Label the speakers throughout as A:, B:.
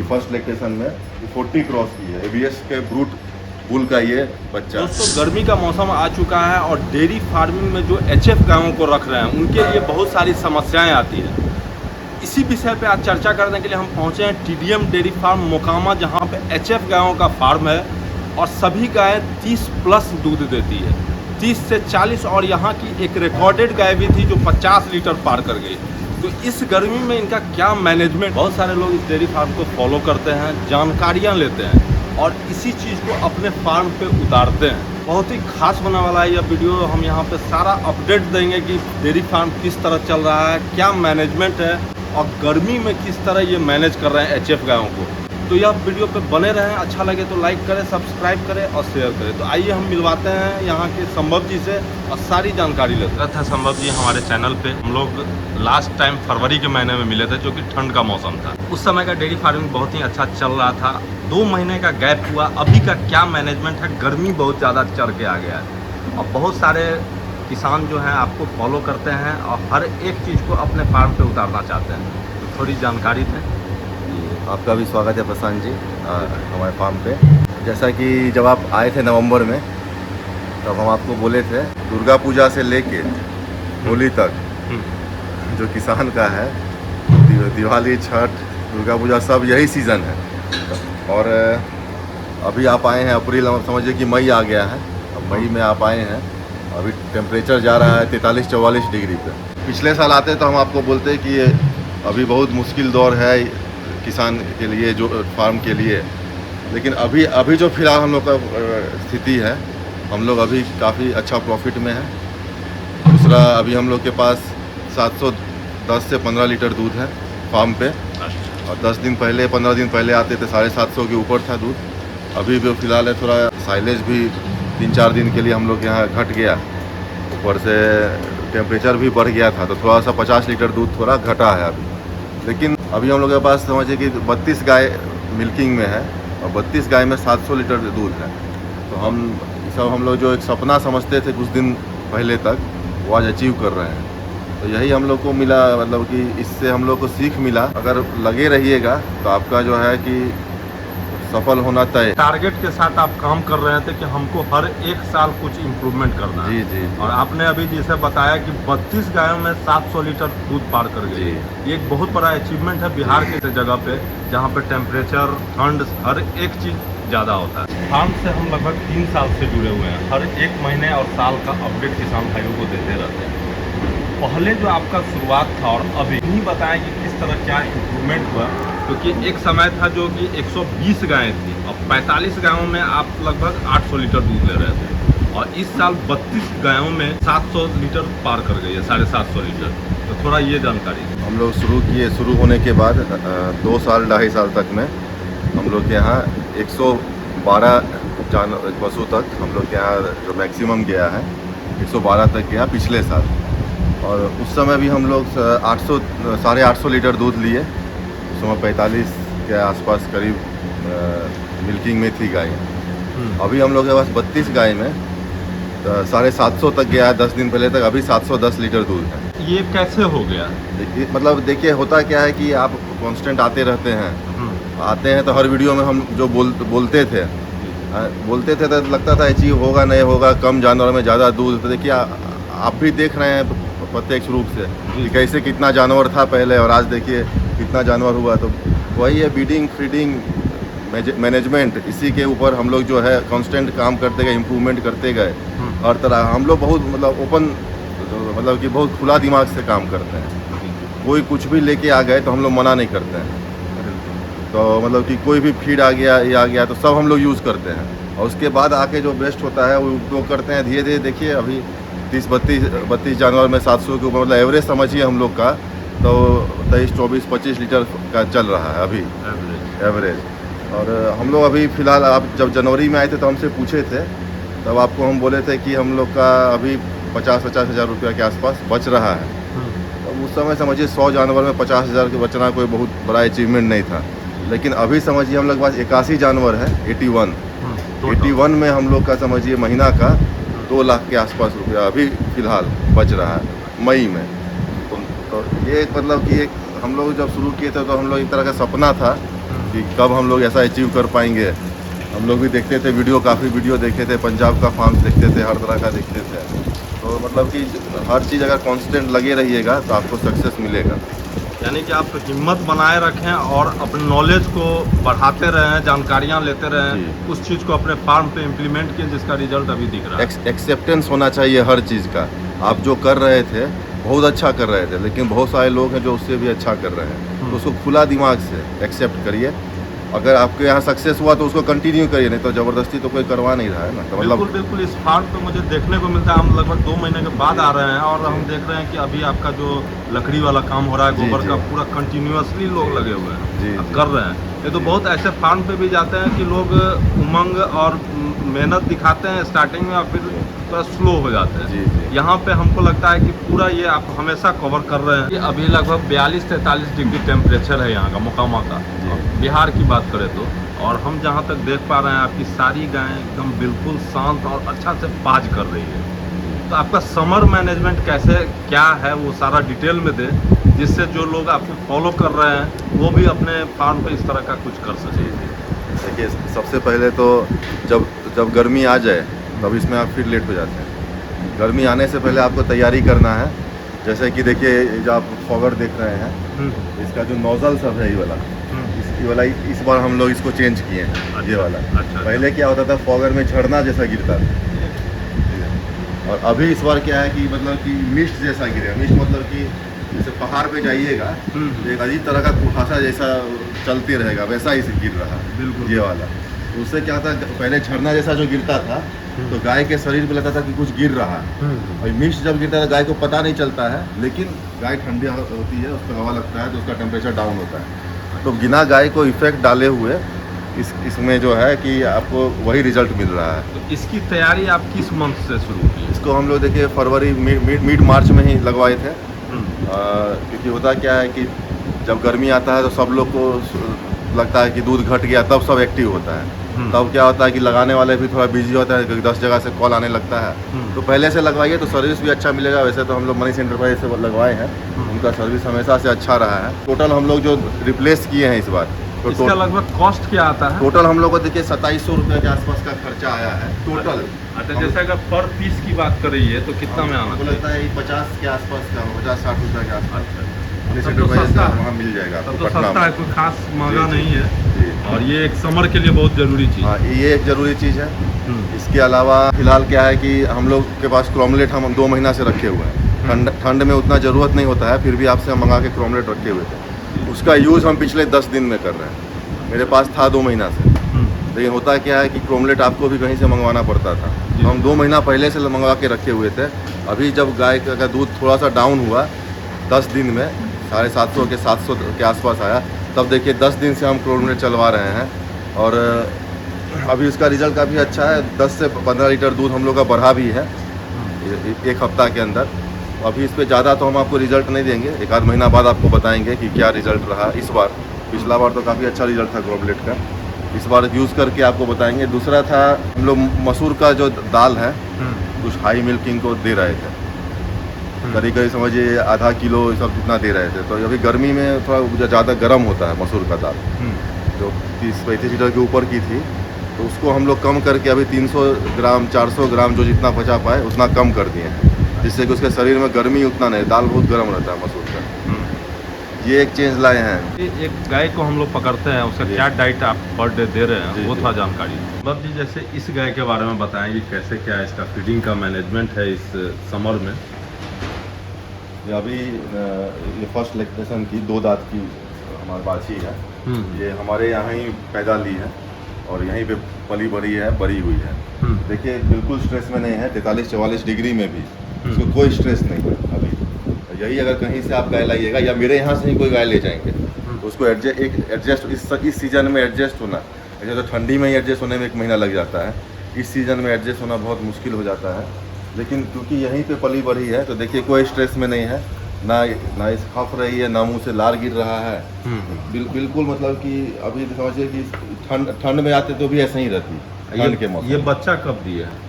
A: First lactation में 40 cross की है। एबीएस के ब्रूट बुल का ये बच्चा।
B: दोस्तों गर्मी का मौसम आ चुका है और डेयरी फार्मिंग में जो एचएफ गायों को रख रहे हैं उनके लिए बहुत सारी समस्याएं आती हैं। इसी विषय पे आज चर्चा करने के लिए हम पहुंचे हैं टीडीएम डेयरी फार्म मोकामा, जहां पे एचएफ गायों का फार्म है और सभी गायें 30 प्लस दूध देती है, 30 से 40। और यहाँ की एक रिकॉर्डेड गाय भी थी जो 50 लीटर पार कर गई। तो इस गर्मी में इनका क्या मैनेजमेंट, बहुत सारे लोग इस डेयरी फार्म को फॉलो करते हैं, जानकारियाँ लेते हैं और इसी चीज़ को अपने फार्म पे उतारते हैं। बहुत ही खास होने वाला है यह वीडियो। हम यहाँ पे सारा अपडेट देंगे कि डेयरी फार्म किस तरह चल रहा है, क्या मैनेजमेंट है और गर्मी में किस तरह ये मैनेज कर रहे हैं एचएफ गायों को। तो यह वीडियो पे बने रहें, अच्छा लगे तो लाइक करें, सब्सक्राइब करें और शेयर करें। तो आइए हम मिलवाते हैं यहाँ के संभव जी से और सारी जानकारी लेते हैं। संभव जी हमारे चैनल पे हम लोग लास्ट टाइम फरवरी के महीने में मिले थे, जो कि ठंड का मौसम था। उस समय का डेयरी फार्मिंग बहुत ही अच्छा चल रहा था। 2 महीने का गैप हुआ, अभी का क्या मैनेजमेंट है। गर्मी बहुत ज़्यादा चढ़ के आ गया है और बहुत सारे किसान जो हैं आपको फॉलो करते हैं और हर एक चीज़ को अपने फार्म पे उतारना चाहते हैं। तो थोड़ी जानकारी दें।
A: आपका भी स्वागत है प्रशांत जी हमारे फार्म पे। जैसा कि जब आप आए थे नवंबर में, तब हम आपको बोले थे दुर्गा पूजा से लेके होली तक जो किसान का है, दिवाली, छठ, दुर्गा पूजा सब यही सीज़न है। और अभी आप आए हैं अप्रैल, हम समझिए कि मई आ गया है। अब मई में आप आए हैं, अभी टेम्परेचर जा रहा है 43-44 डिग्री पे। पिछले साल आते तो हम आपको बोलते कि ये अभी बहुत मुश्किल दौर है किसान के लिए, जो फार्म के लिए। लेकिन अभी जो फिलहाल हम लोग का स्थिति है, हम लोग अभी काफ़ी अच्छा प्रॉफिट में है। दूसरा, अभी हम लोग के पास 710 से 15 लीटर दूध है फार्म पे और 10 दिन पहले, 15 दिन पहले आते थे 750 के ऊपर था दूध। अभी भी फिलहाल है, थोड़ा साइलेज भी 3-4 दिन के लिए हम लोग यहाँ घट गया, ऊपर से टेम्परेचर भी बढ़ गया था, तो थोड़ा सा 50 लीटर दूध थोड़ा घटा है अभी। लेकिन अभी हम लोग के पास समझिए कि 32 गाय मिल्किंग में है और 32 गाय में 700 लीटर दूध है। तो हम लोग जो एक सपना समझते थे कुछ दिन पहले तक, वो आज अचीव कर रहे हैं। तो यही हम लोग को मिला, मतलब कि इससे हम लोग को सीख मिला। अगर लगे रहिएगा तो आपका जो है कि सफल होना तय।
B: टारगेट के साथ आप काम कर रहे थे कि हमको हर एक साल कुछ इम्प्रूवमेंट करना है।
A: जी।
B: और आपने अभी जैसे बताया कि 32 गायों में 700 लीटर दूध पार कर गई। ये एक बहुत बड़ा अचीवमेंट है बिहार के जगह पे, जहाँ पे टेम्परेचर, ठंड, हर एक चीज़ ज़्यादा होता है। फार्म से हम लगभग 3 साल से जुड़े हुए हैं। हर एक महीने और साल का अपडेट किसान भाइयों को देते रहते हैं। पहले जो आपका शुरुआत था और अभी नहीं बताएं कि किस तरह क्या इम्प्रूवमेंट हुआ, क्योंकि एक समय था जो कि 120 गायें थी और 45 गायों में आप लगभग 800 लीटर दूध ले रहे थे और इस साल 32 गायों में 700 लीटर पार कर गई है, 750 लीटर। तो थोड़ा ये जानकारी
A: हम लोग शुरू होने के बाद 2 साल 2.5 साल तक में हम लोग के यहाँ 112 पशु तक हम लोग के यहाँ जो मैक्सिमम गया है 112 तक गया पिछले साल। और उस समय भी हम लोग 850 लीटर दूध लिए। उस समय 45 के आसपास करीब मिल्किंग में थी गाय। अभी हम लोग के पास 32 गाय में 750 तक गया है 10 दिन पहले तक। अभी 710 लीटर दूध है।
B: ये कैसे हो गया?
A: देखिए होता क्या है कि आप कांस्टेंट आते रहते हैं, आते हैं तो हर वीडियो में हम जो बोलते थे तो लगता था अचीव होगा नहीं होगा, कम जानवर में ज़्यादा दूध। तो देखिए आप भी देख रहे हैं प्रत्यक्ष रूप से कि कैसे कितना जानवर था पहले और आज देखिए कितना जानवर हुआ। तो वही है, फीडिंग मैनेजमेंट, इसी के ऊपर हम लोग जो है कांस्टेंट काम करते गए, इम्प्रूवमेंट करते गए। हर तरह हम लोग बहुत मतलब कि बहुत खुला दिमाग से काम करते हैं। कोई कुछ भी लेके आ गए तो हम लोग मना नहीं करते हैं। तो मतलब कि कोई भी फीड आ गया, ये आ गया, तो सब हम लोग यूज़ करते हैं और उसके बाद आके जो बेस्ट होता है वो उपयोग करते हैं। धीरे धीरे देखिए अभी 30-32 जानवर में 700 के ऊपर, मतलब एवरेज समझिए हम लोग का, तो 23-24-25 लीटर का चल रहा है अभी एवरेज। और हम लोग अभी फ़िलहाल, आप जब जनवरी में आए थे तो हमसे पूछे थे, तब आपको हम बोले थे कि हम लोग का अभी 50-50 हज़ार रुपया के आसपास बच रहा है। तो उस समय समझिए 100 जानवर में 50 हज़ार के बचना कोई बहुत बड़ा अचीवमेंट नहीं था। लेकिन अभी समझिए हम लोग के पास 81 जानवर है, 81 में हम लोग का समझिए महीना का 2 लाख के आसपास रुपया अभी फ़िलहाल बच रहा है मई में। तो ये मतलब कि एक हम लोग जब शुरू किए थे तो हम लोग एक तरह का सपना था कि कब हम लोग ऐसा अचीव कर पाएंगे। हम लोग भी देखते थे वीडियो, काफ़ी वीडियो देखे थे, पंजाब का फार्म देखते थे, हर तरह का देखते थे। तो मतलब कि हर चीज़ अगर कांस्टेंट लगे रहिएगा तो आपको सक्सेस मिलेगा।
B: यानी कि आप हिम्मत बनाए रखें और अपने नॉलेज को बढ़ाते रहें, जानकारियाँ लेते रहें, उस चीज़ को अपने फार्म पे इम्प्लीमेंट किए जिसका रिजल्ट अभी दिख रहा है।
A: एक्सेप्टेंस होना चाहिए हर चीज़ का। आप जो कर रहे थे बहुत अच्छा कर रहे थे, लेकिन बहुत सारे लोग हैं जो उससे भी अच्छा कर रहे हैं, तो उसको खुला दिमाग से एक्सेप्ट करिए। अगर आपके यहाँ सक्सेस हुआ तो उसको कंटिन्यू करिए, नहीं तो ज़बरदस्ती तो कोई करवा नहीं रहा है ना। तो
B: बिल्कुल बिल्कुल, इस फार्म पे मुझे देखने को मिलता है, हम लगभग 2 महीने के बाद आ रहे हैं और हम देख रहे हैं कि अभी आपका जो लकड़ी वाला काम हो रहा है, गोबर का पूरा कंटिन्यूअसली लोग लगे हुए हैं, कर रहे हैं। ये तो बहुत ऐसे फार्म पे भी जाते हैं कि लोग उमंग और मेहनत दिखाते हैं स्टार्टिंग में और फिर थोड़ा स्लो हो जाते हैं। यहाँ पे हमको लगता है कि पूरा ये आप हमेशा कवर कर रहे हैं। कि अभी लगभग 42-43 डिग्री टेम्परेचर है यहाँ का, मोकामा का, बिहार की बात करें तो। और हम जहाँ तक देख पा रहे हैं आपकी सारी गायें एकदम बिल्कुल शांत और अच्छा से पाज कर रही है। तो आपका समर मैनेजमेंट कैसे क्या है वो सारा डिटेल में दे, जिससे जो लोग आपको फॉलो कर रहे हैं वो भी अपने फार्म पे इस तरह का कुछ कर सके।
A: देखिए, सबसे पहले तो जब गर्मी आ जाए तब इसमें आप फिर लेट हो जाते हैं। गर्मी आने से पहले आपको तैयारी करना है। जैसे कि देखिए, जो आप फॉगर देख रहे हैं, इसका जो नोजल सब है ये वाला इस बार हम लोग इसको चेंज किए हैं। ये वाला पहले क्या होता था, फॉगर में झरना जैसा गिरता था, और अभी इस बार क्या है कि मतलब कि मिस्ट जैसा गिरेगा। मिस्ट मतलब कि जैसे पहाड़ पे जाइएगा तो एक अजीब तरह का कुहासा जैसा चलते रहेगा, वैसा ही गिर रहा है। बिल्कुल ये वाला। तो उससे क्या था, पहले झरना जैसा जो गिरता था तो गाय के शरीर पे लगता था कि कुछ गिर रहा है, और मिस्ट जब गिरता है गाय को पता नहीं चलता है, लेकिन गाय ठंडी होती है, उस पर हवा लगता है तो उसका टेम्परेचर डाउन होता है। तो बिना गाय को इफेक्ट डाले हुए इसमें जो है कि आपको वही रिजल्ट मिल रहा है।
B: तो इसकी तैयारी आप किस मंथ से शुरू की?
A: इसको हम लोग देखिए फरवरी मिड मार्च में ही लगवाए थे। क्योंकि होता क्या है कि जब गर्मी आता है तो सब लोग को लगता है कि दूध घट गया, तब सब एक्टिव होता है। तब क्या होता है कि लगाने वाले भी थोड़ा बिजी होता है, 10 जगह से कॉल आने लगता है। तो पहले से लगवाइए तो सर्विस भी अच्छा मिलेगा। वैसे तो हम लोग मनीष एंटरप्राइज से लगवाए हैं, उनका सर्विस हमेशा से अच्छा रहा है। टोटल हम लोग जो रिप्लेस किए हैं इस बार,
B: तो इसका लगभग कॉस्ट क्या आता है?
A: टोटल हम लोग को देखिए 2700 रुपये के आसपास का खर्चा आया है टोटल।
B: अच्छा, जैसे अगर पर पीस की बात करिए तो कितना में आना?
A: मुझे लगता है 50 के आसपास का, 50-60 रुपये के आसपास
B: सस्ता
A: वहाँ मिल जाएगा।
B: तो सस्ता है, कोई खास महंगा नहीं है। और ये एक समर के लिए बहुत ज़रूरी चीज़।
A: हाँ, ये एक ज़रूरी चीज़ है। इसके अलावा फिलहाल क्या है कि हम लोग के पास क्रोमलेट हम 2 महीना से रखे हुए हैं। ठंड में उतना ज़रूरत नहीं होता है, फिर भी आपसे हम मंगा के क्रोमलेट रखे हुए थे। उसका यूज़ हम पिछले 10 दिन में कर रहे हैं। मेरे पास था 2 महीना से, लेकिन होता क्या है कि क्रोमलेट आपको भी कहीं से मंगवाना पड़ता था, तो हम 2 महीना पहले से मंगवा के रखे हुए थे। अभी जब गाय का दूध थोड़ा सा डाउन हुआ 10 दिन में, 750 के 700 के आसपास आया, तब देखिए 10 दिन से हम क्रोमलेट चलवा रहे हैं और अभी उसका रिजल्ट काफ़ी अच्छा है। 10 से 15 लीटर दूध हम लोग का बढ़ा भी है एक हफ्ता के अंदर। अभी इस पे ज़्यादा तो हम आपको रिजल्ट नहीं देंगे, 1 आध महीना बाद आपको बताएंगे कि क्या रिजल्ट रहा इस बार। पिछला बार तो काफ़ी अच्छा रिजल्ट था क्रोमलेट का, इस बार यूज़ करके आपको बताएंगे। दूसरा था, हम लोग मसूर का जो दाल है कुछ हाई मिल्किंग को दे रहे थे, करीब समझिए आधा किलो सब जितना दे रहे थे। तो अभी गर्मी में थोड़ा ज़्यादा गर्म होता है मसूर का दाल, जो 30-35 लीटर के ऊपर की थी, तो उसको हम लोग कम करके अभी 300 ग्राम 400 ग्राम जो जितना बचा पाए उतना कम कर दिए हैं, जिससे कि उसके शरीर में गर्मी उतना नहीं, दाल बहुत गर्म रहता है मसूर का। ये एक चेंज लाए हैं।
B: एक गाय को हम लोग पकड़ते हैं, उसका क्या डाइट आप पर डे दे रहे हैं वो थोड़ा जानकारी। मतलब जी, जैसे इस गाय के बारे में बताएंगे कैसे क्या इसका फीडिंग का मैनेजमेंट है इस समर में।
A: ये अभी ये फर्स्ट लैक्टेशन की 2 दांत की हमारी बाछी है। ये हमारे यहाँ ही पैदा ली है और यहीं पे पली बड़ी है, बड़ी हुई है। देखिए बिल्कुल स्ट्रेस में नहीं है, 43-44 डिग्री में भी इसको कोई स्ट्रेस नहीं है अभी। यही अगर कहीं से आप गाय लाइएगा या मेरे यहाँ से ही कोई गाय ले जाएंगे तो उसको एडजस्ट इस सीज़न में एडजस्ट होना, जैसे तो ठंडी में ही एडजस्ट होने में 1 महीना लग जाता है, इस सीज़न में एडजस्ट होना बहुत मुश्किल हो जाता है। लेकिन क्योंकि यहीं पे पली बढ़ी है तो देखिए कोई स्ट्रेस में नहीं है, ना इस खप रही है, ना मुंह से लार गिर रहा है। बिल्कुल मतलब कि अभी समझिए कि ठंड में आते तो भी ऐसे ही रहती, ठंड के मौसम।
B: ये बच्चा कब दिया है?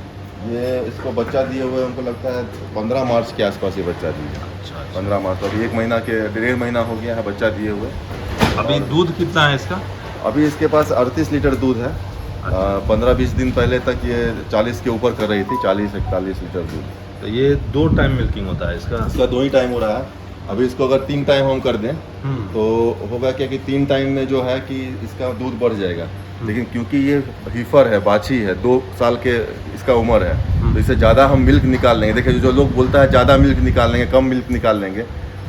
A: ये इसको बच्चा दिए हुए हमको लगता है 15 मार्च के आसपास ये बच्चा दिया।
B: अच्छा,
A: 15 मार्च, तो अभी 1 महीना के 1.5 महीना हो गया है बच्चा दिए हुए।
B: अभी दूध कितना है इसका?
A: अभी इसके पास 38 लीटर दूध है। 15-20 दिन पहले तक ये 40 के ऊपर कर रही थी, 40-41 लीटर दूध।
B: तो ये 2 टाइम मिल्किंग होता है इसका?
A: इसका 2 ही टाइम हो रहा है। अभी इसको अगर 3 टाइम हम कर दें तो होगा क्या कि 3 टाइम में जो है कि इसका दूध बढ़ जाएगा। लेकिन क्योंकि ये हीफर है, बाछी है, 2 साल के इसका उम्र है, तो इससे ज़्यादा हम मिल्क निकाल लेंगे। देखिए जो लोग बोलता है ज़्यादा मिल्क निकाल लेंगे, कम मिल्क निकाल लेंगे,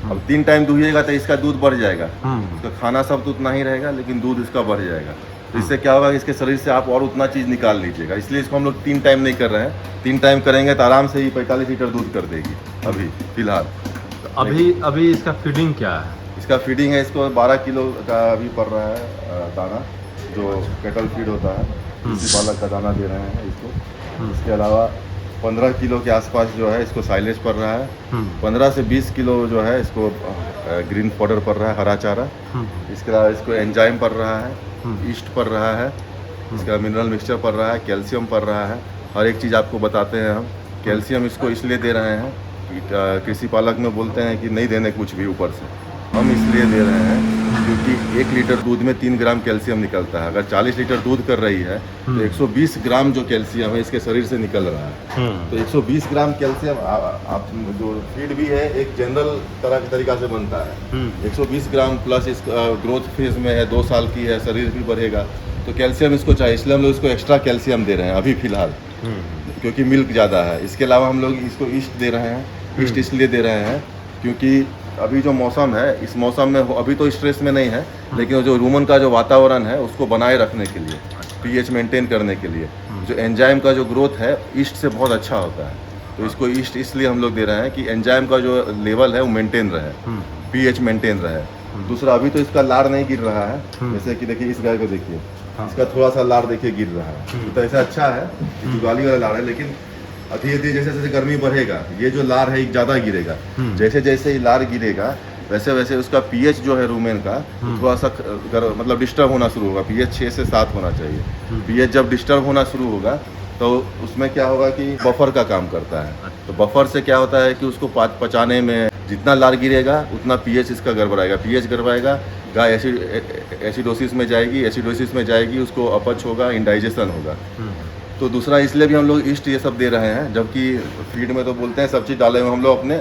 A: अब 3 टाइम दूहिएगा तो इसका दूध बढ़ जाएगा। इसका खाना सब तो उतना ही रहेगा लेकिन दूध इसका बढ़ जाएगा। तो इससे क्या होगा, इसके शरीर से आप और उतना चीज़ निकाल लीजिएगा। इसलिए इसको हम लोग 3 टाइम नहीं कर रहे हैं। 3 टाइम करेंगे तो आराम से ही 45 लीटर दूध कर देगी अभी फ़िलहाल।
B: अभी इसका फीडिंग क्या है?
A: इसका फीडिंग है, इसको 12 किलो का अभी पड़ रहा है दाना, जो कैटल फीड होता है, इसी पालक का दाना दे रहे हैं इसको। इसके अलावा 15 किलो के आसपास जो है इसको साइलेज पड़ रहा है। 15 से 20 किलो जो है इसको ग्रीन पाउडर पड़ रहा है, हरा चारा। इसके अलावा इसको एंजाइम पड़ रहा है, ईस्ट पड़ रहा है, इसका मिनरल मिक्सचर पड़ रहा है, कैल्शियम पड़ रहा है। हर एक चीज़ आपको बताते हैं हम। कैल्शियम इसको इसलिए दे रहे हैं कि कृषि पालक में बोलते हैं कि नहीं देने कुछ भी ऊपर से, हम इसलिए दे रहे हैं क्योंकि 1 लीटर दूध में 3 ग्राम कैल्शियम निकलता है। अगर 40 लीटर दूध कर रही है तो 120 ग्राम जो कैल्शियम है इसके शरीर से निकल रहा है। तो 120 ग्राम कैल्शियम आप जो फीड भी है एक जनरल तरह के तरीका से बनता है। 120 ग्राम प्लस इस ग्रोथ फेज में है, 2 साल की है, शरीर भी बढ़ेगा, तो कैल्शियम इसको चाहिए। इसलिए हम लोग इसको एक्स्ट्रा कैल्शियम दे रहे हैं अभी फ़िलहाल, क्योंकि मिल्क ज़्यादा है। इसके अलावा हम लोग इसको ईस्ट दे रहे हैं। ईस्ट इसलिए दे रहे हैं क्योंकि अभी जो मौसम है, इस मौसम में अभी तो स्ट्रेस में नहीं है, लेकिन जो रूमन का जो वातावरण है उसको बनाए रखने के लिए, पीएच मेंटेन करने के लिए, जो एंजाइम का जो ग्रोथ है ईस्ट से बहुत अच्छा होता है। तो इसको ईस्ट इसलिए हम लोग दे रहे हैं कि एंजाइम का जो लेवल है वो मेंटेन रहे, पीएच मेंटेन रहे। दूसरा, अभी तो इसका लार नहीं गिर रहा है, जैसे कि देखिए इस गाय को देखिए, इसका थोड़ा सा लार देखिए गिर रहा है, तो ऐसा अच्छा है, जुगाली वाला लार है। लेकिन धीरे धीरे जैसे जैसे गर्मी बढ़ेगा ये जो लार है ज़्यादा गिरेगा। जैसे जैसे ही लार गिरेगा वैसे वैसे उसका पीएच जो है रूमेन का थोड़ा सा मतलब डिस्टर्ब होना शुरू होगा। पीएच 6 से 7 होना चाहिए। पीएच जब डिस्टर्ब होना शुरू होगा तो उसमें क्या होगा कि बफर का काम करता है। तो बफर से क्या होता है कि उसको पचाने में जितना लार गिरेगा उतना पीएच इसका गड़बड़ाएगा। पीएच गड़बड़ाएगा, गाय एसिडोसिस में जाएगी, एसिडोसिस में जाएगी, उसको अपच होगा, इंडाइजेशन होगा। तो दूसरा इसलिए भी हम लोग ईस्ट ये सब दे रहे हैं, जबकि फीड में तो बोलते हैं सब चीज़ डाले हुए, हम लोग अपने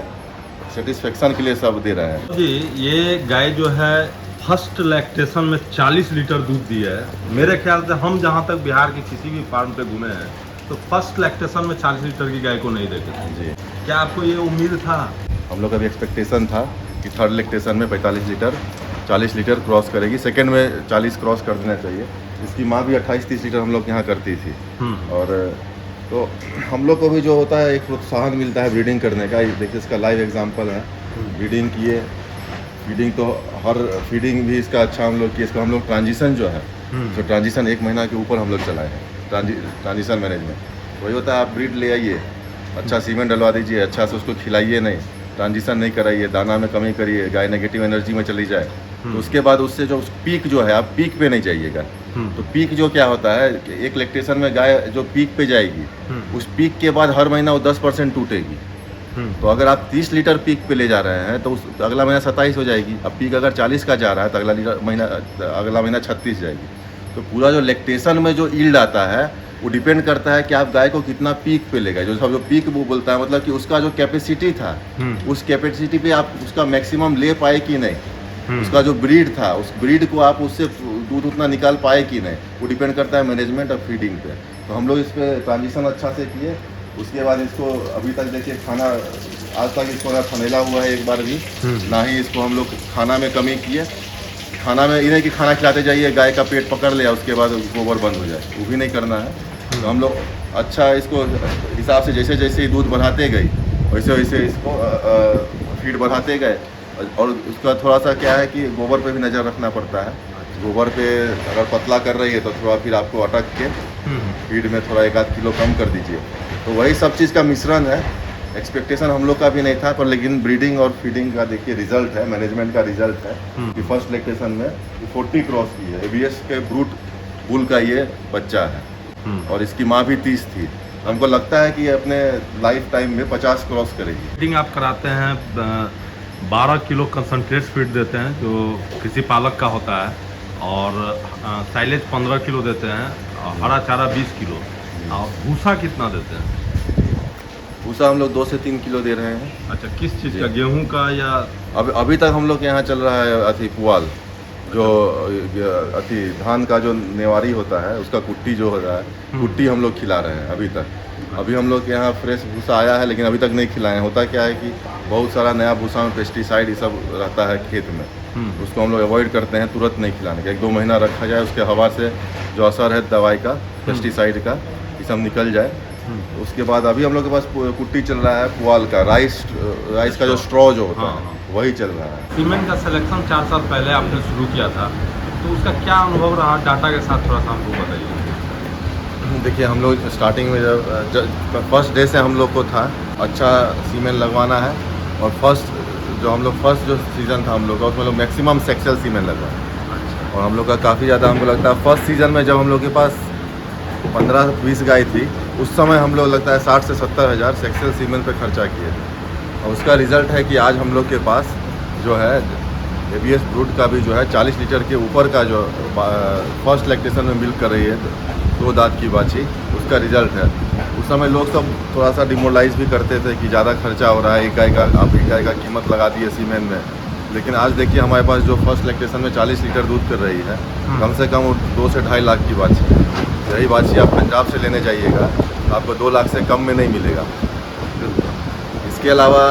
A: सेटिस्फेक्शन के लिए सब दे रहे हैं।
B: जी, ये गाय जो है फर्स्ट लैक्टेशन में 40 लीटर दूध दी है। मेरे ख्याल से हम जहाँ तक बिहार के किसी भी फार्म पे घूमे हैं तो फर्स्ट लैक्टेशन में 40 लीटर की गाय को नहीं देते थे।
A: जी,
B: क्या आपको ये उम्मीद था?
A: हम लोग का भी एक्सपेक्टेशन था कि थर्ड लैक्टेशन में 45 लीटर 40 लीटर क्रॉस करेगी, सेकंड में 40 क्रॉस कर देना चाहिए। इसकी माँ भी 28-30 लीटर हम लोग यहाँ करती थी। और तो हम लोग को भी जो होता है एक प्रोत्साहन मिलता है ब्रीडिंग करने का। देखिए इसका लाइव एग्जांपल है, ब्रीडिंग किए, फीडिंग तो हर फीडिंग भी इसका अच्छा हम लोग किए। इसका हम लोग ट्रांजिशन जो है, तो ट्रांजिशन 1 महीना के ऊपर हम लोग चलाए हैं। ट्रांजिशन मैनेजमेंट वही होता है, आप ब्रीड ले आइए, अच्छा सीमेंट डलवा दीजिए, अच्छा से उसको खिलाइए नहीं, ट्रांजिशन नहीं कराइए, दाना में कमी करिए, गाय नेगेटिव एनर्जी में चली जाए, तो उसके बाद उससे जो पीक जो है, आप पीक पे नहीं जाइएगा। तो पीक जो क्या होता है, एक लैक्टेशन में गाय जो पीक पे जाएगी, उस पीक के बाद हर महीना वो 10% टूटेगी। तो अगर आप 30 लीटर पीक पे ले जा रहे हैं तो उस अगला महीना 27 हो जाएगी। अब पीक अगर 40 का जा रहा है तो अगला महीना 36 जाएगी। तो पूरा जो लैक्टेशन में जो ईल्ड आता है वो डिपेंड करता है कि आप गाय को कितना पीक पे ले गए। जो पीक वो बोलता है मतलब कि उसका जो कैपेसिटी था, उस कैपेसिटी पे आप उसका मैक्सिमम ले पाए कि नहीं, उसका जो ब्रीड था उस ब्रीड को आप उससे दूध उतना निकाल पाए कि नहीं, वो डिपेंड करता है मैनेजमेंट और फीडिंग पे। तो हम लोग इस पर ट्रांजिशन अच्छा से किए। उसके बाद इसको अभी तक देखिए खाना आज तक इसको ना फनेला हुआ है एक बार भी, ना ही इसको हम लोग खाना में कमी किए। खाना में इन्हें कि खाना खिलाते जाइए, गाय का पेट पकड़ लिया उसके बाद गोबर बंद हो जाए, वो भी नहीं करना है। तो हम लोग अच्छा इसको हिसाब से जैसे जैसे दूध बढ़ाते गए वैसे वैसे इसको फीड बढ़ाते गए। और उसका थोड़ा सा क्या है कि गोबर पे भी नज़र रखना पड़ता है। गोबर पे अगर पतला कर रही है तो थोड़ा फिर आपको अटक के फीड में थोड़ा 1-8 किलो कम कर दीजिए। तो वही सब चीज़ का मिश्रण है। एक्सपेक्टेशन हम लोग का भी नहीं था, पर लेकिन ब्रीडिंग और फीडिंग का देखिए रिजल्ट है, मैनेजमेंट का रिजल्ट है कि फर्स्ट लैक्टेशन में 40 क्रॉस की है। एबीएस के ब्रूट बुल का ये बच्चा है और इसकी माँ भी 30 थी। हमको लगता है कि अपने लाइफ टाइम में 50 क्रॉस करेगी।
B: फीडिंग आप कराते हैं, 12 किलो कंसनट्रेट फीड देते हैं जो किसी पालक का होता है, और साइलेज 15 किलो देते हैं, और हरा चारा 20 किलो, और भूसा कितना देते हैं?
A: भूसा हम लोग 2 से 3 किलो दे रहे हैं।
B: अच्छा, किस चीज़
A: जी।
B: का, गेहूं का या?
A: अभी तक हम लोग के यहाँ चल रहा है अथी पुआल, जो अथी धान का जो नेवारी होता है उसका कुट्टी जो होता है, कुट्टी हम लोग खिला रहे हैं अभी तक। अभी हम लोग के यहाँ फ्रेश भूसा आया है, लेकिन अभी तक नहीं खिलाए हैं। होता क्या है कि बहुत सारा नया भूसा में पेस्टिसाइड ये सब रहता है खेत में, उसको हम लोग अवॉइड करते हैं, तुरंत नहीं खिलाने का। 1-2 महीना रखा जाए, उसके हवा से जो असर है दवाई का, पेस्टिसाइड का, ये सब निकल जाए। उसके बाद अभी हम लोग के पास कुट्टी चल रहा है पुआल का, राइस का जो स्ट्रॉ जो होता है वही चल रहा है।
B: सीमेंट का सिलेक्शन 4 साल पहले आपने शुरू किया था, तो उसका क्या अनुभव रहा? डाटा के साथ थोड़ा सा हमको बताइए।
A: देखिए, हम लोग स्टार्टिंग में जब फर्स्ट डे से हम लोग को था अच्छा सीमेंट लगवाना है, और फर्स्ट जो सीज़न था हम लोग का, उसमें लोग मैक्सिमम सेक्शुअल सीमेंट लगवाए। और हम लोग का काफ़ी ज़्यादा हमको लगता है फर्स्ट सीज़न में जब हम लोग के पास 15-20 गाय थी, उस समय हम लोग लगता है 60 से 70 हज़ार सेक्शुअल सीमेंट पे खर्चा किए थे। और उसका रिज़ल्ट है कि आज हम लोग के पास जो है एबीएस ब्रूड का भी जो है 40 लीटर के ऊपर का जो फर्स्ट लैक्टेशन में मिल्क कर रही है, 2 दांत की बाछी, उसका रिजल्ट है। उस समय लोग सब थोड़ा सा डिमोरलाइज भी करते थे कि ज़्यादा खर्चा हो रहा है, एक गाय का कीमत लगा दी है सीमेंट में। लेकिन आज देखिए हमारे पास जो फर्स्ट लैक्टेशन में 40 लीटर दूध कर रही है, कम से कम 2 से 2.5 लाख की बाछी है। यही बाछी आप पंजाब से लेने जाइएगा तो आपको 2 लाख से कम में नहीं मिलेगा। इसके अलावा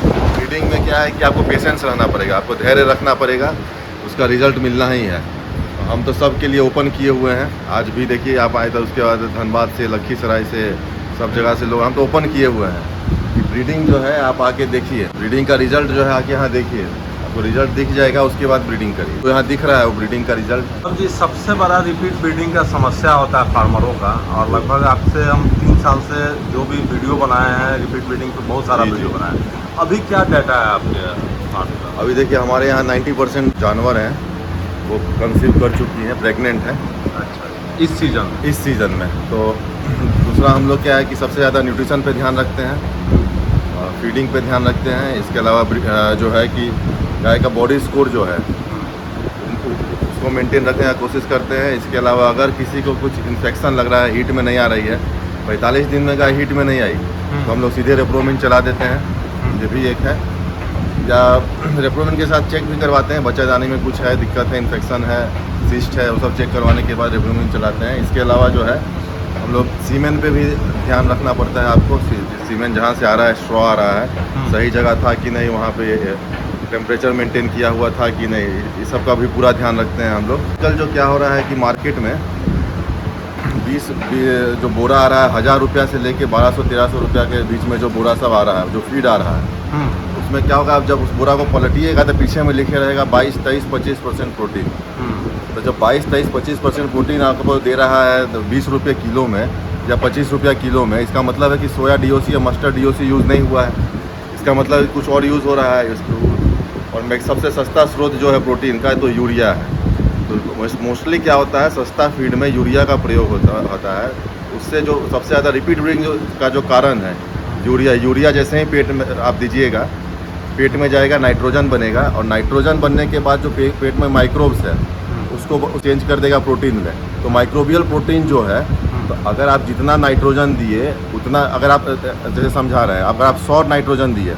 A: ब्रीडिंग में क्या है कि आपको पेशेंस रहना पड़ेगा, आपको धैर्य रखना पड़ेगा, उसका रिजल्ट मिलना ही है। हम तो सब के लिए ओपन किए हुए हैं। आज भी देखिए आप आए तो उसके बाद धनबाद से, लखीसराय से, सब जगह से लोग, हम तो ओपन किए हुए हैं। ब्रीडिंग जो है आप आके देखिए, ब्रीडिंग का रिजल्ट जो है आके यहाँ देखिए, आपको रिजल्ट दिख जाएगा, उसके बाद ब्रीडिंग करिए। तो यहाँ दिख रहा है वो ब्रीडिंग का रिजल्ट।
B: अब जी सबसे बड़ा रिपीट ब्रीडिंग का समस्या होता है फार्मरों का, और लगभग आपसे हम 3 साल से जो भी वीडियो बनाए हैं रिपीट ब्रीडिंग पे, बहुत सारा वीडियो बनाए हैं। अभी क्या डाटा है आपके फार्म का?
A: अभी देखिए हमारे यहाँ 90% जानवर हैं वो कंसीव कर चुकी हैं, प्रेग्नेंट हैं।
B: अच्छा, इस सीज़न
A: में। तो दूसरा हम लोग क्या है कि सबसे ज़्यादा न्यूट्रिशन पे ध्यान रखते हैं, फीडिंग पे ध्यान रखते हैं। इसके अलावा जो है कि गाय का बॉडी स्कोर जो है उसको मेंटेन रखने का कोशिश करते हैं। इसके अलावा अगर किसी को कुछ इन्फेक्शन लग रहा है, हीट में नहीं आ रही है, 45 दिन में गाय हीट में नहीं आई, तो हम लोग सीधे रेप्रोमिन चला देते हैं, ये भी एक है। या रेप्रोमिन के साथ चेक भी करवाते हैं, बच्चादानी में कुछ है, दिक्कत है, इन्फेक्शन है, सिस्ट है, वो सब चेक करवाने के बाद रेप्रोमिन चलाते हैं। इसके अलावा जो है हम लोग सीमेंट पे भी ध्यान रखना पड़ता है आपको। सीमेंट जहाँ से आ रहा है, स्ट्रॉ आ रहा है, सही जगह था कि नहीं, वहाँ पे टेम्परेचर मेंटेन किया हुआ था कि नहीं, ये सब का भी पूरा ध्यान रखते हैं हम लोग। कल जो क्या हो रहा है कि मार्केट में 20 जो बोरा आ रहा है, 1000 रुपया से लेके 1200-1300 रुपया के बीच में जो बोरा सब आ रहा है, जो फीड आ रहा है, उसमें क्या होगा, आप जब उस बोरा को पलटिएगा तो पीछे में लिखे रहेगा 22, 23, 25% प्रोटीन। तो जब 22, 23, 25% प्रोटीन आपको दे रहा है 20 रुपये किलो में या 25 रुपया किलो में, इसका मतलब है कि सोया डीओसी या मस्टर्ड डीओसी यूज़ नहीं हुआ है, इसका मतलब कुछ और यूज़ हो रहा है इसको। और सबसे सस्ता स्रोत जो है प्रोटीन का तो यूरिया है। तो मोस्टली क्या होता है, सस्ता फीड में यूरिया का प्रयोग होता है। उससे जो सबसे ज़्यादा रिपीट ब्रीडिंग का जो कारण है यूरिया जैसे ही पेट में आप दीजिएगा, पेट में जाएगा, नाइट्रोजन बनेगा, और नाइट्रोजन बनने के बाद जो पेट में माइक्रोब्स है उसको चेंज कर देगा प्रोटीन में। तो माइक्रोबियल प्रोटीन जो है, तो अगर आप जितना नाइट्रोजन दिए उतना, अगर आप जैसे समझा रहे हैं, अगर आप 100 नाइट्रोजन दिए,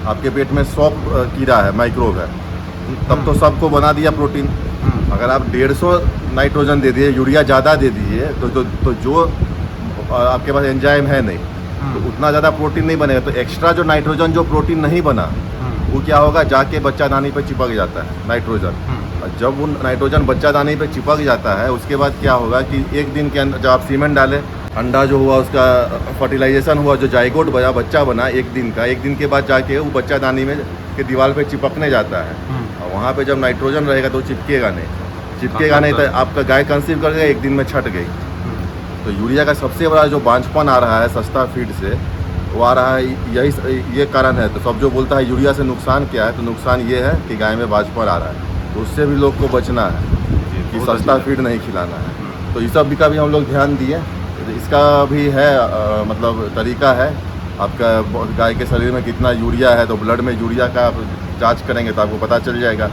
A: आपके पेट में 100 कीड़ा है, माइक्रोब है, तब तो सबको बना दिया प्रोटीन। अगर आप 150 नाइट्रोजन दे दिए, यूरिया ज़्यादा दे दिए, तो जो आपके पास एंजाइम है नहीं, तो उतना ज़्यादा प्रोटीन नहीं बनेगा। तो एक्स्ट्रा जो नाइट्रोजन जो प्रोटीन नहीं बना, वो क्या होगा, जाके बच्चादानी पे चिपक जाता है नाइट्रोजन। और जब वो नाइट्रोजन बच्चादानी पे चिपक जाता है, उसके बाद क्या होगा कि एक दिन के अंदर जब आप सीमेंट डालें, अंडा जो हुआ उसका फर्टिलाइजेशन हुआ, जो जाइगोट बना, बच्चा बना एक दिन का, एक दिन के बाद जाके वो बच्चादानी में के दीवार पे चिपकने जाता है। और वहाँ पे जब नाइट्रोजन रहेगा तो चिपकेगा नहीं, तो आपका गाय कंसीव कर गया, एक दिन में छट गई। तो यूरिया का सबसे बड़ा जो बांझपन आ रहा है सस्ता फीड से, वो आ रहा है, ये कारण है। तो सब जो बोलता है यूरिया से नुकसान क्या है, तो नुकसान ये है कि गाय में बांझपन आ रहा है। तो उससे भी लोग को बचना है कि सस्ता फीड नहीं खिलाना है। तो इस सब का भी हम लोग ध्यान दिए। इसका भी है मतलब तरीका है, आपका गाय के शरीर में कितना यूरिया है, तो ब्लड में यूरिया का आप जांच करेंगे तो आपको पता चल जाएगा।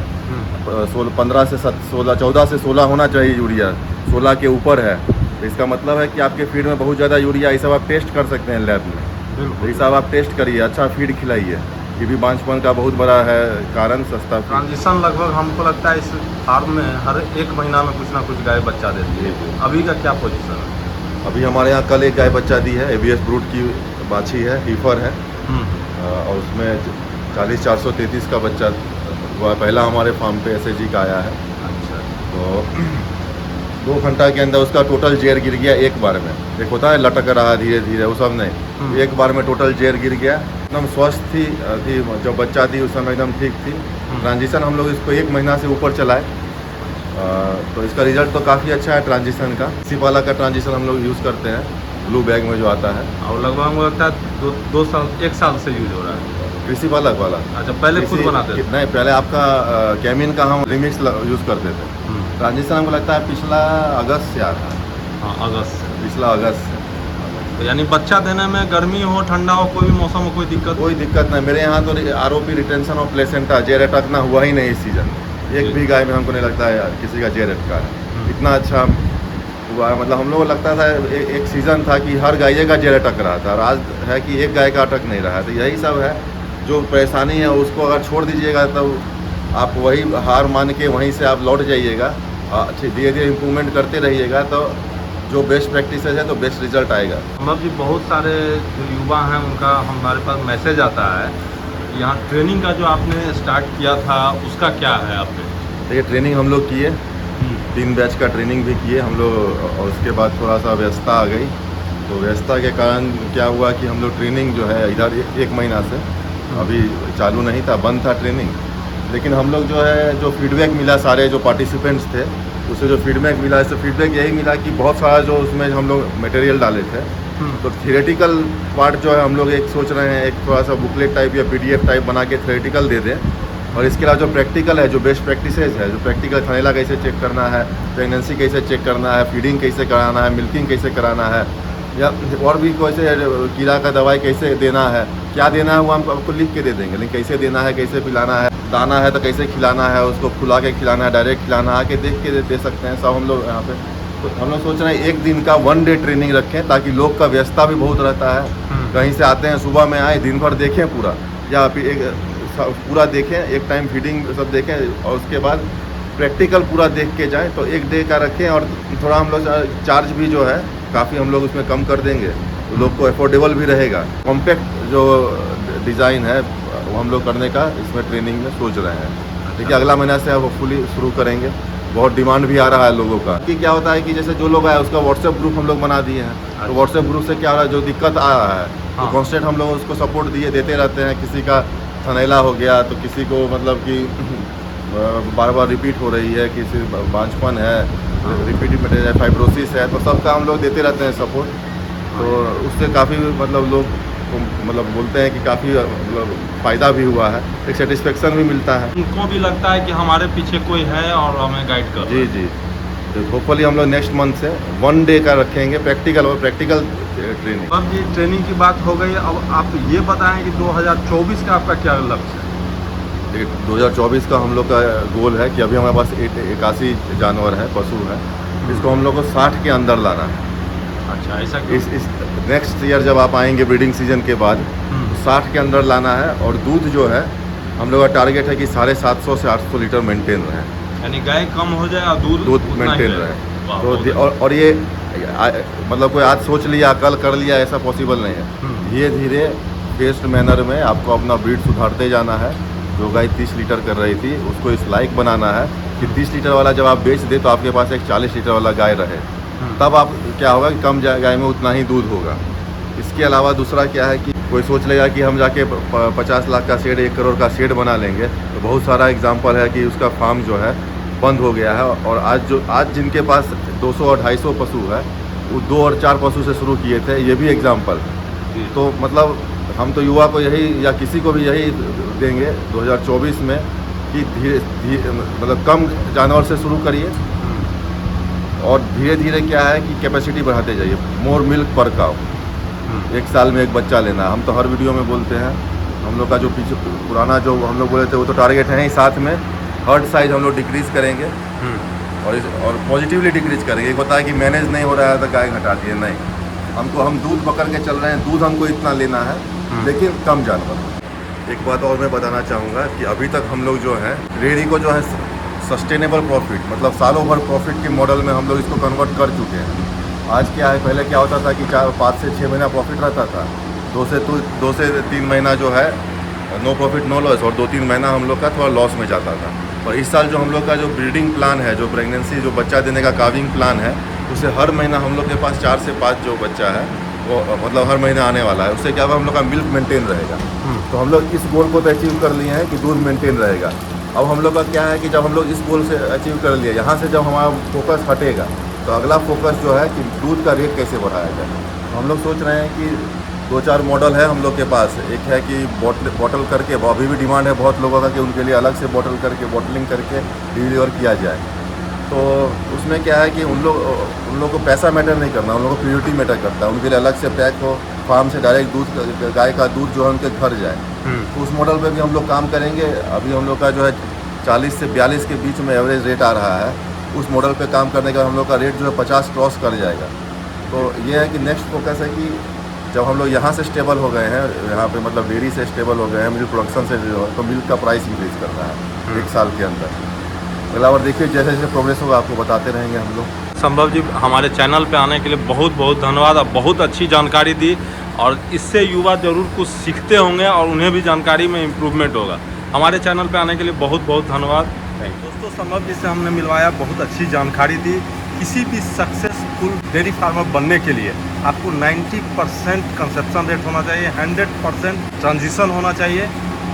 A: 15 से 16, 14 से 16 होना चाहिए यूरिया, 16 के ऊपर है तो इसका मतलब है कि आपके फीड में बहुत ज़्यादा यूरिया, ये सब आप टेस्ट कर सकते हैं लैब में। तो ये सब आप टेस्ट करिए, अच्छा फीड खिलाइए, ये भी बांझपन का बहुत बड़ा है कारण। सस्ता फीड।
C: ट्रांजिशन लगभग हमको लगता है इस फार्म में हर 1 महीना में कुछ ना कुछ गाय बच्चा देती है। अभी का क्या पोजीशन है?
A: अभी हमारे यहाँ कल एक गाय बच्चा दी है, ABS ब्रूड की बाछी है, हीफर है, और उसमें 40,433 का बच्चा हुआ, पहला हमारे फार्म पे SAG का आया है।
C: अच्छा।
A: तो 2 घंटा के अंदर उसका टोटल जेर गिर गया एक बार में। एक होता है लटक रहा धीरे धीरे, वो सब नहीं, एक बार में टोटल जेर गिर गया। एकदम स्वस्थ थी जब बच्चा थी उस समय एकदम ठीक थी। ट्रांजिशन हम लोग इसको 1 महीना से ऊपर चलाए, तो इसका रिजल्ट तो काफ़ी अच्छा है ट्रांजिशन का। इसी वाला का ट्रांजिशन हम लोग यूज़ करते हैं, ब्लू बैग में जो आता है,
C: और लगभग हमको लगता है 2 साल 1 साल से यूज हो रहा है।
A: कृषि वाला वाला।
C: अच्छा, पहले खुद बनाते थे?
A: नहीं, पहले आपका कैमिन का हम रिमिक्स यूज़ करते थे। ट्रांजिशन हमको लगता है पिछला अगस्त से आ रहा है।
C: हाँ, अगस्त से।
A: पिछला अगस्त से।
C: तो यानी बच्चा देने में गर्मी हो ठंडा हो कोई भी मौसम में कोई दिक्कत?
A: कोई दिक्कत नहीं। मेरे यहाँ तो ROP रिटेंशन ऑफ प्लेसेंटा जेर अटकना हुआ ही नहीं इस सीजन। एक भी गाय में हमको नहीं लगता है किसी का जेर अटका है, इतना अच्छा हुआ है। मतलब हम लोगों को लगता था एक सीज़न था कि हर गाय का जेर अटक रहा था, और आज है कि एक गाय का अटक नहीं रहा है। तो यही सब है जो परेशानी है, उसको अगर छोड़ दीजिएगा तो आप वही हार मान के वहीं से आप लौट जाइएगा, धीरे धीरे इम्प्रूवमेंट करते रहिएगा, तो जो बेस्ट प्रैक्टिसेस है तो बेस्ट रिजल्ट आएगा।
C: मतलब जी बहुत सारे जो युवा हैं उनका हमारे पास मैसेज आता है, यहाँ ट्रेनिंग का जो आपने स्टार्ट किया था उसका क्या है आपने?
A: देखिए, ट्रेनिंग हम लोग किए, 3 बैच का ट्रेनिंग भी किए हम लोग, और उसके बाद थोड़ा सा व्यस्तता आ गई। तो व्यस्तता के कारण क्या हुआ कि हम लोग ट्रेनिंग जो है इधर 1 महीना से अभी चालू नहीं था, बंद था ट्रेनिंग। लेकिन हम लोग जो है, जो फीडबैक मिला सारे जो पार्टिसिपेंट्स थे, उससे जो फीडबैक मिला, इससे फीडबैक यही मिला कि बहुत सारा जो उसमें हम लोग मटेरियल डाले थे, तो थियोरेटिकल पार्ट जो है हम लोग एक सोच रहे हैं, एक थोड़ा सा बुकलेट टाइप या PDF टाइप बना के थियोरेटिकल दे दें, और इसके अलावा जो प्रैक्टिकल है, जो बेस्ट प्रैक्टिसेस है, जो प्रैक्टिकल थनैला कैसे चेक करना है, प्रेगनेंसी कैसे चेक करना है, फीडिंग कैसे कराना है, मिल्किंग कैसे कराना है, या और भी कैसे कीड़ा का दवाई कैसे देना है, क्या देना है वो हम आपको लिख के दे देंगे, लेकिन कैसे देना है, कैसे पिलाना है, दाना है तो कैसे खिलाना है, उसको फुला के खिलाना है, डायरेक्ट खिलाना है, आके देख के दे सकते हैं सब हम लोग यहाँ पे। तो हम लोग सोच रहे हैं 1 दिन का 1 डे ट्रेनिंग रखें, ताकि लोग का व्यस्तता भी बहुत रहता है, कहीं से आते हैं सुबह में आए, दिन भर देखें पूरा, या फिर एक पूरा देखें, एक टाइम फीडिंग सब देखें, और उसके बाद प्रैक्टिकल पूरा देख के जाएं। तो 1 डे का रखें, और थोड़ा हम लोग चार्ज भी जो है काफ़ी हम लोग उसमें कम कर देंगे, तो लोग को अफोर्डेबल भी रहेगा। कॉम्पैक्ट जो डिज़ाइन है वो हम लोग करने का इसमें ट्रेनिंग में सोच रहे हैं। देखिए, अगला महीना से होपफुली शुरू करेंगे, बहुत डिमांड भी आ रहा है लोगों का। कि क्या होता है कि जैसे जो लोग आए उसका व्हाट्सएप ग्रुप हम लोग बना दिए हैं, तो व्हाट्सएप ग्रुप से क्या हो रहा है, जो दिक्कत आ रहा है तो कॉन्स्टेंट हम लोग उसको सपोर्ट देते रहते हैं। किसी का थनैला हो गया तो किसी को मतलब कि बार बार रिपीट हो रही है, किसी बांझपन है, रिपीट मटेरियल फाइब्रोसिस है, तो सबका हम लोग देते रहते हैं सपोर्ट। तो उससे काफ़ी मतलब लोग मतलब बोलते हैं कि काफ़ी मतलब फ़ायदा भी हुआ है, एक सेटिस्फेक्शन भी मिलता है।
C: उनको भी लगता है कि हमारे पीछे कोई है और हमें गाइड कर रहा है।
A: जी। तो होपफुली हम लोग नेक्स्ट मंथ से 1 डे का रखेंगे प्रैक्टिकल, और प्रैक्टिकल ट्रेनिंग।
C: अब जी ट्रेनिंग की बात हो गई, अब आप ये बताएं कि 2024 का आपका क्या लक्ष्य है?
A: देखिए, 2024 का हम लोग का गोल है कि अभी हमारे पास 81 जानवर है, पशु है, इसको हम लोग को 60 के अंदर लाना है।
C: अच्छा, ऐसा
A: इस नेक्स्ट ईयर जब आप आएंगे ब्रीडिंग सीजन के बाद, 60 के अंदर लाना है। और दूध जो है हम लोग का टारगेट है कि 750 से 800 लीटर मेंटेन रहे,
C: यानी गाय कम हो जाए और दूध
A: मेंटेन रहे। तो और ये मतलब कोई आज सोच लिया कल कर लिया, ऐसा पॉसिबल नहीं है। धीरे धीरे बेस्ड मैनर में आपको अपना ब्रीड सुधारते जाना है। जो गाय 30 लीटर कर रही थी उसको इस लायक बनाना है कि 30 लीटर वाला जब आप बेच दे तो आपके पास एक 40 लीटर वाला गाय रहे, तब आप क्या होगा कि कम गाय में उतना ही दूध होगा। इसके अलावा दूसरा क्या है कि कोई सोच लेगा कि हम जाके 50 लाख का शेड, 1 करोड़ का शेड बना लेंगे, तो बहुत सारा एग्जांपल है कि उसका फार्म जो है बंद हो गया है। और आज जिनके पास 200 और 250 पशु है, वो 2 और 4 पशु से शुरू किए थे, ये भी एग्जाम्पल। तो मतलब हम तो युवा को यही या किसी को भी यही देंगे 2024 में कि धीरे मतलब कम जानवर से शुरू करिए, और धीरे धीरे क्या है कि कैपेसिटी बढ़ाते जाइए। मोर मिल्क पर काउ, 1 साल में 1 बच्चा लेना। हम तो हर वीडियो में बोलते हैं, हम लोग का जो पीछे पुराना जो हम लोग बोले थे वो तो टारगेट है ही, साथ में हर्ड साइज हम लोग डिक्रीज़ करेंगे और पॉजिटिवली डिक्रीज करेंगे। एक होता है कि मैनेज नहीं हो रहा है तो गाय घटा दिए, नहीं, हम दूध पकड़ के चल रहे हैं, दूध हमको इतना लेना है लेकिन कम जानवर। एक बात और मैं बताना चाहूँगा कि अभी तक हम लोग जो है डेयरी को जो है सस्टेनेबल प्रॉफिट, मतलब सालों भर प्रॉफिट के मॉडल में हम लोग इसको कन्वर्ट कर चुके हैं। आज क्या है, पहले क्या होता था कि 5 से 6 महीना प्रॉफिट रहता था, 2 से 3 महीना जो है नो प्रॉफिट नो लॉस, और 2-3 महीना हम लोग का थोड़ा लॉस में जाता था। और इस साल जो हम लोग का जो ब्रीडिंग प्लान है, जो प्रेगनेंसी जो बच्चा देने का काविंग प्लान है, उसे हर महीना हम लोग के पास 4 से 5 जो बच्चा है वो मतलब हर महीना आने वाला है। उससे क्या होगा, हम लोग का मिल्क मेंटेन रहेगा। तो हम लोग इस गोल को तो अचीव कर लिए हैं कि दूध मेंटेन रहेगा। अब हम लोग का क्या है कि जब हम लोग इस गोल से अचीव कर लिए, यहाँ से जब हमारा फोकस हटेगा तो अगला फोकस जो है कि दूध का रेट कैसे बढ़ाया जाए। हम लोग सोच रहे हैं कि 2-4 मॉडल है हम लोग के पास। एक है कि बॉटल करके, अभी भी डिमांड है बहुत लोगों का कि उनके लिए अलग से बॉटल करके बॉटलिंग करके डिलीवर किया जाए। तो उसमें क्या है कि उन लोग को पैसा मैटर नहीं करना, उन लोगों को प्योरिटी मैटर करता है। उनके लिए अलग से पैक हो, फार्म से डायरेक्ट दूध, गाय का दूध जो है उनके घर जाए। तो उस मॉडल पे भी हम लोग काम करेंगे। अभी हम लोग का जो है 40 से 42 के बीच में एवरेज रेट आ रहा है। उस मॉडल पे काम करने का हम लोग का रेट जो है 50 क्रॉस कर जाएगा। तो ये है कि नेक्स्ट फोकस है कि जब हम लोग यहाँ से स्टेबल हो गए हैं, यहाँ पे मतलब डेयरी से स्टेबल हो गए हैं, मिल्क प्रोडक्शन से, तो मिल्क का प्राइस इंक्रीज करना है 1 साल के अंदर। अगला बार देखिए जैसे जैसे प्रोग्रेस होगा आपको बताते रहेंगे हम लोग।
C: संभव जी, हमारे चैनल पे आने के लिए बहुत बहुत धन्यवाद। आप बहुत अच्छी जानकारी दी और इससे युवा ज़रूर कुछ सीखते होंगे और उन्हें भी जानकारी में इम्प्रूवमेंट होगा। हमारे चैनल पे आने के लिए बहुत बहुत धन्यवाद। दोस्तों, संभव जी से हमने मिलवाया, बहुत अच्छी जानकारी दी। किसी भी सक्सेसफुल डेयरी फार्मर बनने के लिए आपको 90% कंसेप्शन रेट होना चाहिए, 100% ट्रांजिशन होना चाहिए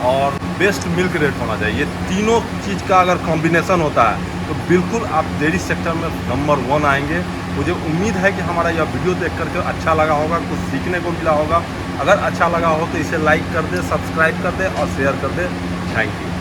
C: और बेस्ट मिल्क रेट होना चाहिए। ये तीनों चीज़ का अगर कॉम्बिनेशन होता है तो बिल्कुल आप डेयरी सेक्टर में नंबर 1 आएंगे। मुझे उम्मीद है कि हमारा यह वीडियो देख करके अच्छा लगा होगा, कुछ सीखने को मिला होगा। अगर अच्छा लगा हो तो इसे लाइक कर दे, सब्सक्राइब कर दे और शेयर कर दे। Thank you.